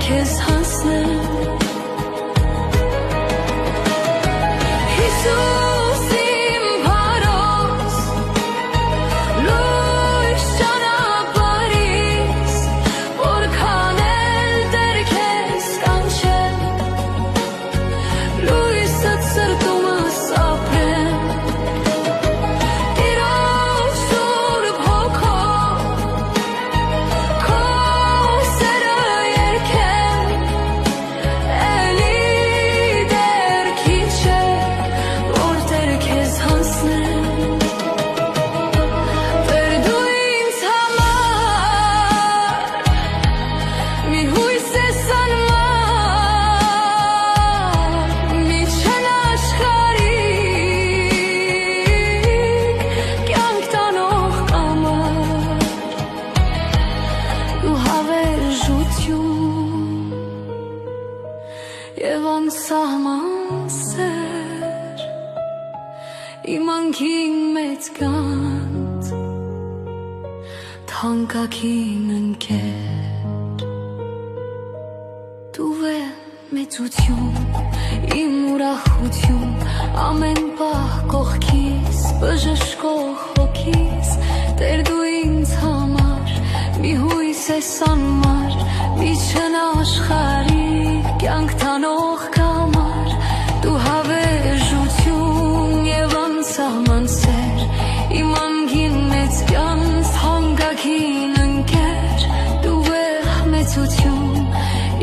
քեզ հասնեմ Հիսուս իմ փարոս լույս ճանապարհիս որքան էլ դեռ քեզ կանչեմ լույսը սրտումս ապրեմ Տիրոջ սուրբ հոգով քո սերը երգեմ էլի դեռ քիչ է որ դեռ քեզ հասնեմ Տեր դու ինձ համար մի հույս ես անմար միջն աշխարհիկ կյանք տանող կամար դու հավերժություն և անսահման սեր իմ անկին մեծ գանձ թանկագին ընկեր դու մեծություն իմ ուրախություն ամեն պահ կողքիս բժշկող հոգիս Տեր դու ինձ համար մի հույս ես անմար միջն աշխարհիկ կյանք տանող կամար դու հավերժություն և անսահման սեր իմ անկին մեծ կյանք թանկագին ընկեր դու մեծություն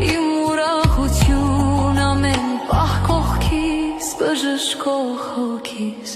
իմ ուրախություն ամեն պահ կողքիս բժշկող հոգիս